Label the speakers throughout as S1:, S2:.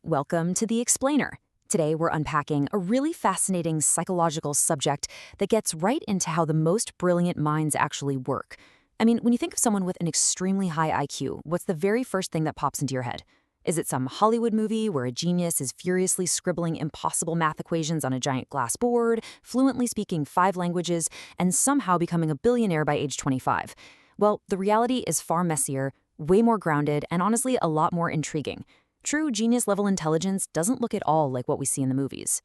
S1: Welcome to The Explainer. Today we're unpacking a really fascinating psychological subject that gets right into how the most brilliant minds actually work. I mean, when you think of someone with an extremely high IQ, what's the very first thing that pops into your head? Is it some Hollywood movie where a genius is furiously scribbling impossible math equations on a giant glass board, fluently speaking 5 languages, and somehow becoming a billionaire by age 25? Well, the reality is far messier, way more grounded, and honestly a lot more intriguing. True genius-level intelligence doesn't look at all like what we see in the movies.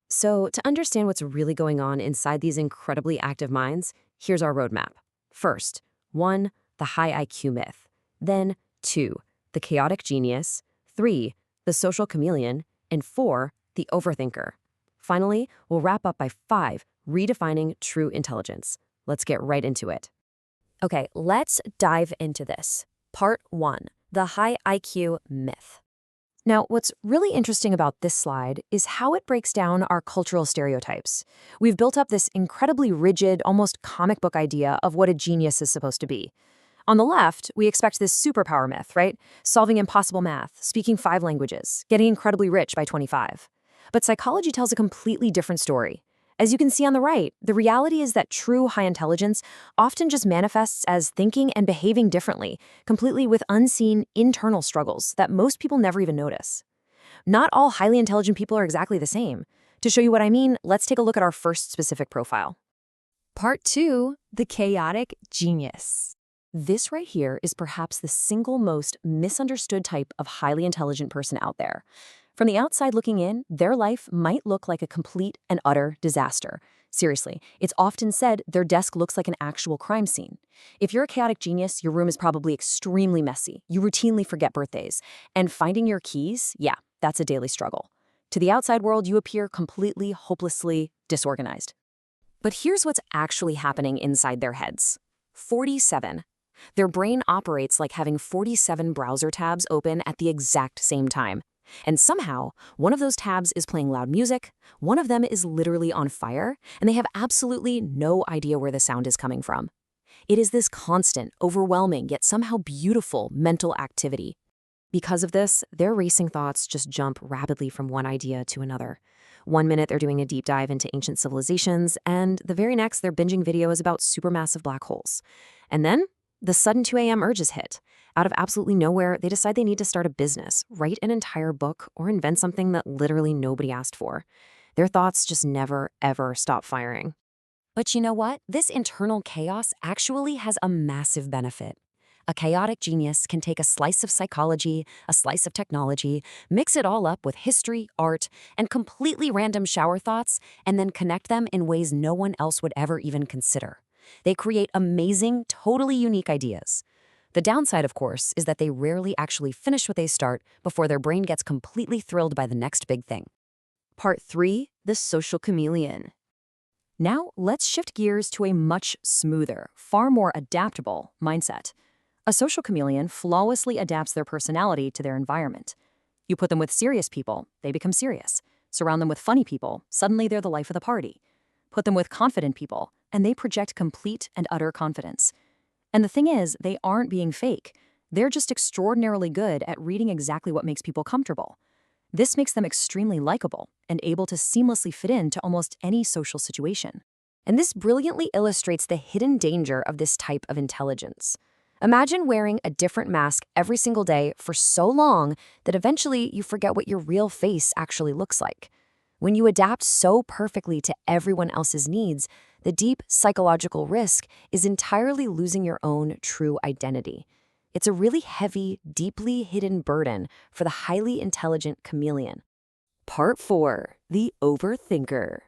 S1: So, to understand what's really going on inside these incredibly active minds, here's our roadmap. First, 1. The high IQ myth. Then, 2. The chaotic genius. 3. The social chameleon. And 4. The overthinker. Finally, we'll wrap up by 5. Redefining true intelligence. Let's get right into it. Okay, let's dive into this. Part 1. The high IQ myth. Now, what's really interesting about this slide is how it breaks down our cultural stereotypes. We've built up this incredibly rigid, almost comic book idea of what a genius is supposed to be. On the left, we expect this superpower myth, right? Solving impossible math, speaking 5 languages, getting incredibly rich by 25. But psychology tells a completely different story. As you can see on the right, the reality is that true high intelligence often just manifests as thinking and behaving differently, completely with unseen internal struggles that most people never even notice. Not all highly intelligent people are exactly the same. To show you what I mean, let's take a look at our first specific profile.
S2: Part 2. The chaotic genius.
S1: This right here is perhaps the single most misunderstood type of highly intelligent person out there. From the outside looking in, their life might look like a complete and utter disaster. Seriously, it's often said their desk looks like an actual crime scene. If you're a chaotic genius, your room is probably extremely messy. You routinely forget birthdays. And finding your keys, yeah, that's a daily struggle. To the outside world, you appear completely, hopelessly disorganized. But here's what's actually happening inside their heads. 47. Their brain operates like having 47 browser tabs open at the exact same time. And somehow, one of those tabs is playing loud music, one of them is literally on fire, and they have absolutely no idea where the sound is coming from. It is this constant, overwhelming, yet somehow beautiful mental activity. Because of this, their racing thoughts just jump rapidly from one idea to another. One minute they're doing a deep dive into ancient civilizations, and the very next they're binging videos about supermassive black holes. And then, the sudden 2 a.m. urges hit. Out of absolutely nowhere, they decide they need to start a business, write an entire book, or invent something that literally nobody asked for. Their thoughts just never, ever stop firing. But you know what? This internal chaos actually has a massive benefit. A chaotic genius can take a slice of psychology, a slice of technology, mix it all up with history, art, and completely random shower thoughts, and then connect them in ways no one else would ever even consider. They create amazing, totally unique ideas. The downside, of course, is that they rarely actually finish what they start before their brain gets completely thrilled by the next big thing.
S2: Part 3. The social chameleon.
S1: Now, let's shift gears to a much smoother, far more adaptable mindset. A social chameleon flawlessly adapts their personality to their environment. You put them with serious people, they become serious. Surround them with funny people, suddenly they're the life of the party. Put them with confident people, and they project complete and utter confidence. And the thing is, they aren't being fake. They're just extraordinarily good at reading exactly what makes people comfortable. This makes them extremely likable and able to seamlessly fit into almost any social situation. And this brilliantly illustrates the hidden danger of this type of intelligence. Imagine wearing a different mask every single day for so long that eventually you forget what your real face actually looks like. When you adapt so perfectly to everyone else's needs, the deep psychological risk is entirely losing your own true identity. It's a really heavy, deeply hidden burden for the highly intelligent chameleon. Part 4. The overthinker.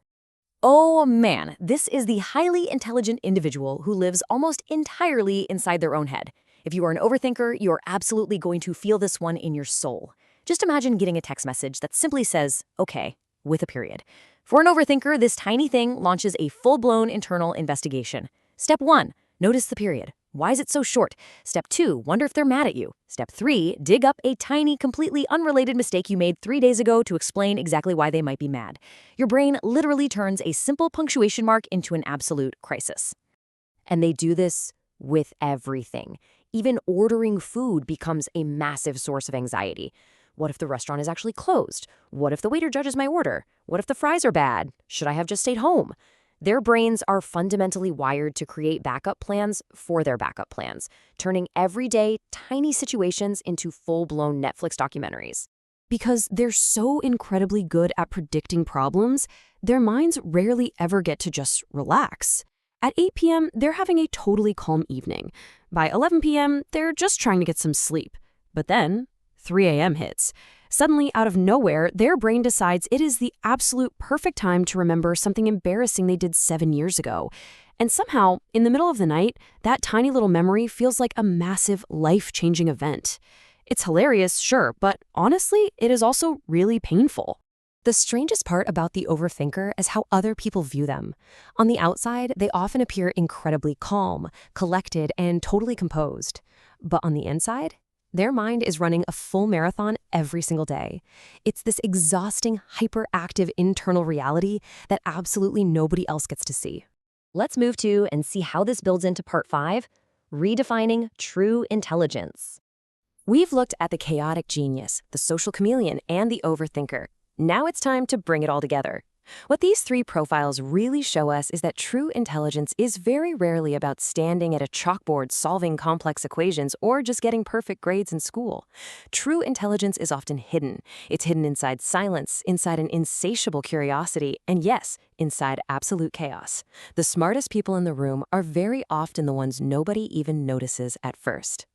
S1: Oh man, this is the highly intelligent individual who lives almost entirely inside their own head. If you are an overthinker, you're absolutely going to feel this one in your soul. Just imagine getting a text message that simply says, okay, with a period. For an overthinker, this tiny thing launches a full-blown internal investigation. Step 1, notice the period. Why is it so short? Step 2, wonder if they're mad at you. Step 3, dig up a tiny, completely unrelated mistake you made 3 days ago to explain exactly why they might be mad. Your brain literally turns a simple punctuation mark into an absolute crisis. And they do this with everything. Even ordering food becomes a massive source of anxiety. What if the restaurant is actually closed? What if the waiter judges my order? What if the fries are bad? Should I have just stayed home? Their brains are fundamentally wired to create backup plans for their backup plans, turning everyday, tiny situations into full-blown Netflix documentaries. Because they're so incredibly good at predicting problems, their minds rarely ever get to just relax. At 8 p.m., they're having a totally calm evening. By 11 p.m., they're just trying to get some sleep. But then, 3 a.m. hits. Suddenly, out of nowhere, their brain decides it is the absolute perfect time to remember something embarrassing they did 7 years ago. And somehow, in the middle of the night, that tiny little memory feels like a massive, life-changing event. It's hilarious, sure, but honestly, it is also really painful. The strangest part about the overthinker is how other people view them. On the outside, they often appear incredibly calm, collected, and totally composed. But on the inside, their mind is running a full marathon every single day. It's this exhausting, hyperactive internal reality that absolutely nobody else gets to see. Let's move to and see how this builds into part 5, redefining true intelligence. We've looked at the chaotic genius, the social chameleon, and the overthinker. Now it's time to bring it all together. What these 3 profiles really show us is that true intelligence is very rarely about standing at a chalkboard solving complex equations or just getting perfect grades in school. True intelligence is often hidden. It's hidden inside silence, inside an insatiable curiosity, and yes, inside absolute chaos. The smartest people in the room are very often the ones nobody even notices at first.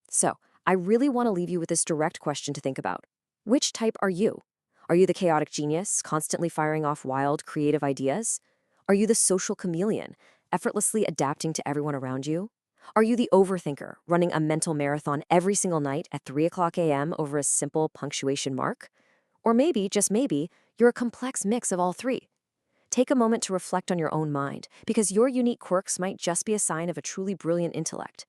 S1: So, I really want to leave you with this direct question to think about. Which type are you? Are you the chaotic genius, constantly firing off wild, creative ideas? Are you the social chameleon, effortlessly adapting to everyone around you? Are you the overthinker, running a mental marathon every single night at 3 o'clock a.m. over a simple punctuation mark? Or maybe, just maybe, you're a complex mix of all 3. Take a moment to reflect on your own mind, because your unique quirks might just be a sign of a truly brilliant intellect.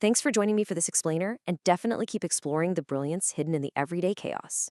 S1: Thanks for joining me for this explainer, and definitely keep exploring the brilliance hidden in the everyday chaos.